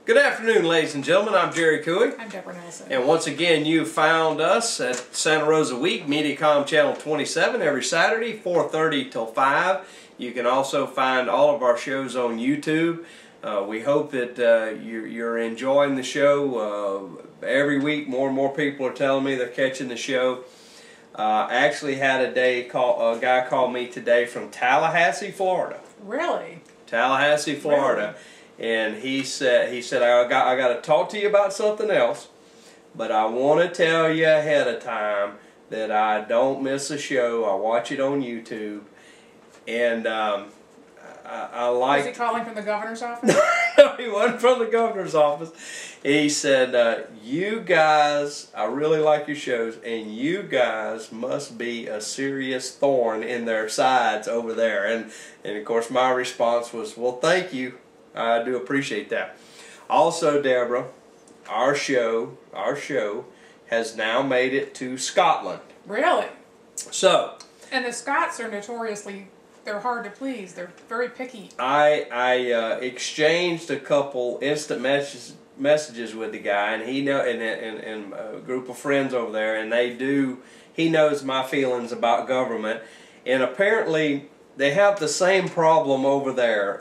Good afternoon, ladies and gentlemen. I'm Jerry Cooey. I'm Deborah Nelson. And once again, you found us at Santa Rosa Week, Mediacom Channel 27, every Saturday, 4:30 till 5. You can also find all of our shows on YouTube. We hope that you're enjoying the show. Every week, more and more people are telling me they're catching the show. I actually had a guy call me today from Tallahassee, Florida. Really? Tallahassee, Florida. Really? And he said I got to talk to you about something else, but I want to tell you ahead of time that I don't miss a show. I watch it on YouTube, and I like. Was he calling from the governor's office? No, he wasn't from the governor's office. He said, "You guys, I really like your shows, and you guys must be a serious thorn in their sides over there." And of course, my response was, "Well, thank you. I do appreciate that." Also, Deborah, our show has now made it to Scotland. Really? So. And the Scots are notoriously, they're hard to please. They're very picky. I exchanged a couple instant messages with the guy, and he and a group of friends over there, and he knows my feelings about government, and apparently they have the same problem over there.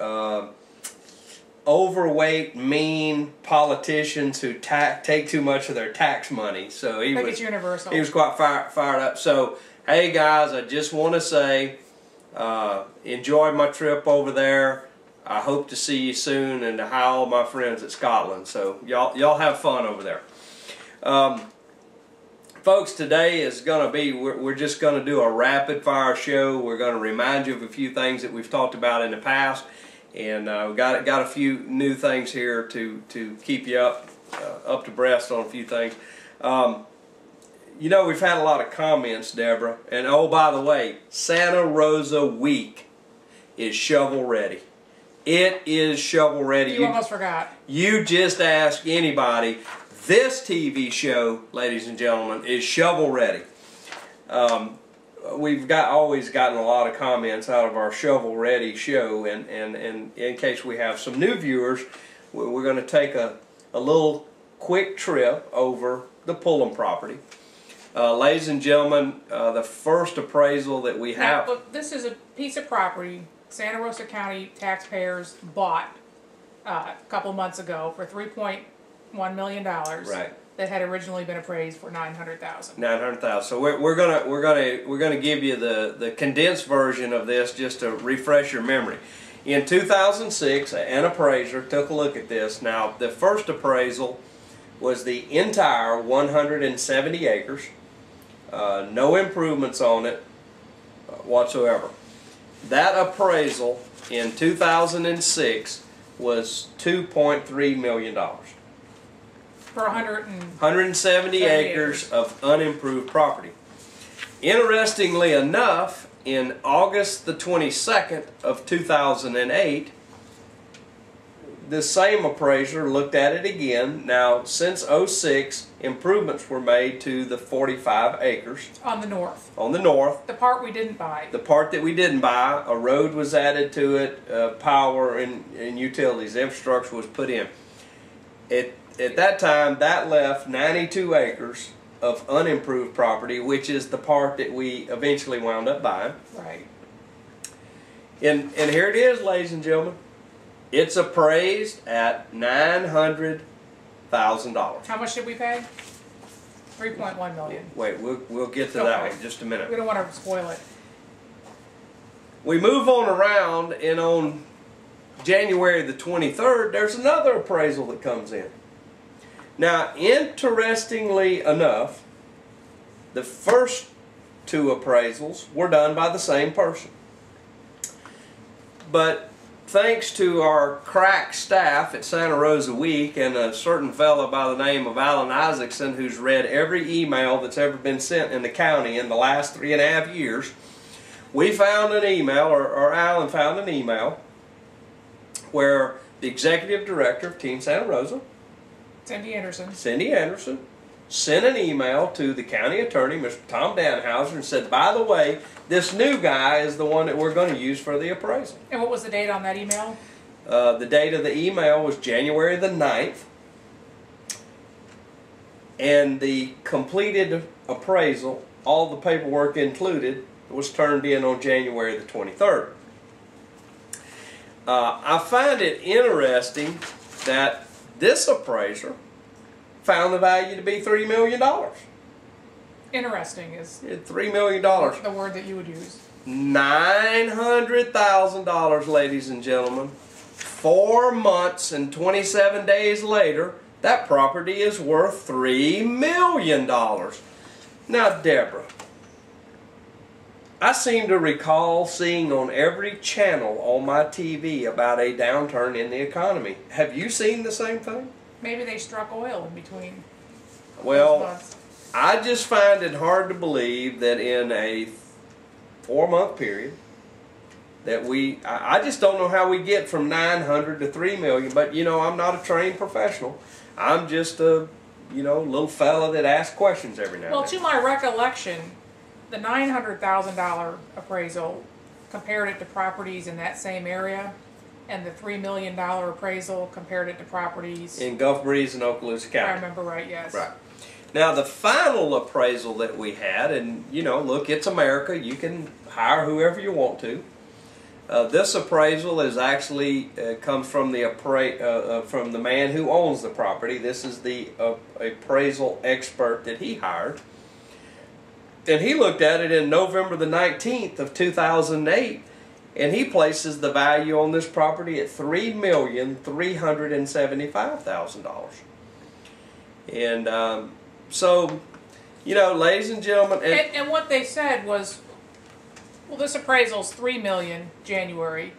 Overweight, mean politicians who take too much of their tax money. So he was universal. He was quite fired up. So, hey guys, I just want to say, enjoyed my trip over there. I hope to see you soon, and hi all my friends at Scotland. So y'all have fun over there. Folks, today is going to be, we're just going to do a rapid fire show. We're going to remind you of a few things that we've talked about in the past. And we've got a few new things here to keep you up to breast on a few things. You know, we've had a lot of comments, Deborah. And oh, by the way, Santa Rosa Week is shovel ready. It is shovel ready. You almost forgot. You just ask anybody. This TV show, ladies and gentlemen, is shovel ready. We've always gotten a lot of comments out of our shovel ready show, and in case we have some new viewers, we're going to take a little quick trip over the Pullum property. Ladies and gentlemen, the first appraisal that we have. Now, look, this is a piece of property Santa Rosa County taxpayers bought a couple months ago for $3.1 million. Right. That had originally been appraised for $900,000. $900,000. So we're gonna give you the condensed version of this just to refresh your memory. In 2006, an appraiser took a look at this. Now, the first appraisal was the entire 170 acres, no improvements on it whatsoever. That appraisal in 2006 was $2.3 million. For 170 acres of unimproved property. Interestingly enough, in August the 22nd of 2008, the same appraiser looked at it again. Now, since 2006, improvements were made to the 45 acres. On the north. On the north. The part we didn't buy. The part that we didn't buy. A road was added to it, power and utilities. Infrastructure was put in. At that time, that left 92 acres of unimproved property, which is the part that we eventually wound up buying. Right. And here it is, ladies and gentlemen. It's appraised at $900,000. How much did we pay? $3.1 million. Wait, we'll get to that one in just a minute. We don't want to spoil it. We move on around, and on January the 23rd, there's another appraisal that comes in. Now, interestingly enough, the first two appraisals were done by the same person. But thanks to our crack staff at Santa Rosa Week and a certain fellow by the name of Alan Isaacson, who's read every email that's ever been sent in the county in the last 3.5 years, we found an email, or Alan found an email, where the executive director of Team Santa Rosa, Cindy Anderson, sent an email to the county attorney, Mr. Tom Danhauser, and said, by the way, this new guy is the one that we're going to use for the appraisal. And what was the date on that email? The date of the email was January the 9th. And the completed appraisal, all the paperwork included, was turned in on January the 23rd. I find it interesting that this appraiser found the value to be $3 million. Interesting is $3 million. the word that you would use. $900,000, ladies and gentlemen. 4 months and 27 days later, that property is worth $3 million. Now, Deborah, I seem to recall seeing on every channel on my TV about a downturn in the economy. Have you seen the same thing? Maybe they struck oil in between. Well, those months. I just find it hard to believe that in a 4-month period that I just don't know how we get from 900 to 3 million, but you know, I'm not a trained professional. I'm just a, you know, little fella that asks questions every now Well, and to then. my recollection, the $900,000 appraisal compared it to properties in that same area, and the $3 million appraisal compared it to properties. In Gulf Breeze and Okaloosa If I County. remember right, yes. Right. Now, the final appraisal that we had, and you know, look, it's America. You can hire whoever you want to. This appraisal is actually comes from the from the man who owns the property. This is the appraisal expert that he hired, and he looked at it in November the 19th of 2008, and he places the value on this property at $3,375,000. And so, you know, ladies and gentlemen, And what they said was, well, this appraisal's $3 million January.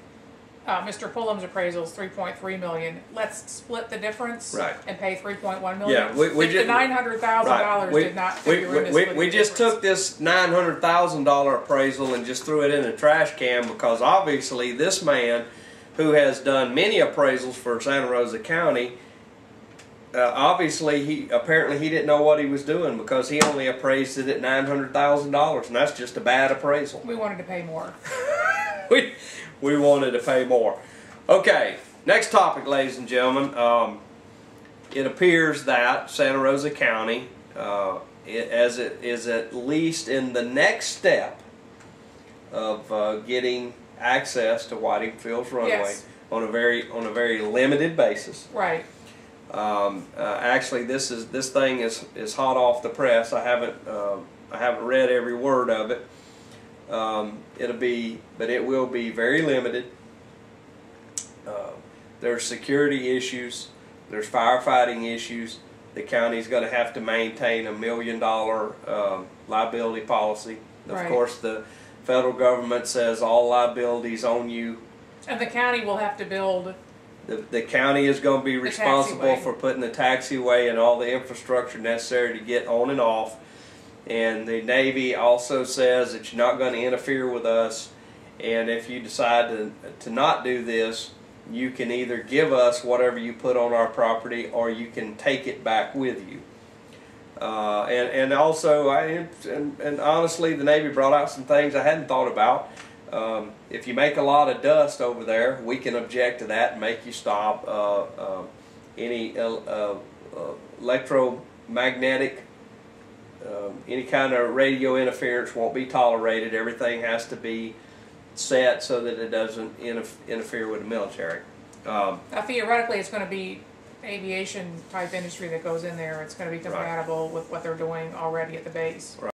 Mr. Pullum's appraisal is $3.3 million. Let's split the difference, Right. and pay $3.1 million. Yeah, we the just $900,000 did not figure in. We just took this $900,000 appraisal and just threw it in a trash can, because obviously this man, who has done many appraisals for Santa Rosa County, obviously he didn't know what he was doing, because he only appraised it at $900,000, and that's just a bad appraisal. We wanted to pay more. we wanted to pay more. Okay, next topic, ladies and gentlemen. It appears that Santa Rosa County, as it is at least in the next step of getting access to Whiting Fields runway, Yes. on a very limited basis. Right. Actually, this thing is hot off the press. I haven't read every word of it. But it will be very limited. There's security issues. There's firefighting issues. The county's going to have to maintain $1 million liability policy. Right. Of course, the federal government says all liabilities on you. And the county will have to build. The county is going to be responsible taxiway. for putting the taxiway and all the infrastructure necessary to get on and off. And the Navy also says that you're not going to interfere with us. And if you decide to not do this, you can either give us whatever you put on our property, or you can take it back with you. And also, and honestly, the Navy brought out some things I hadn't thought about. If you make a lot of dust over there, we can object to that and make you stop. Any electromagnetic, any kind of radio interference won't be tolerated. Everything has to be set so that it doesn't interfere with the military. Now, theoretically, it's going to be aviation type industry that goes in there. It's going to be compatible with what they're doing already at the base. Right.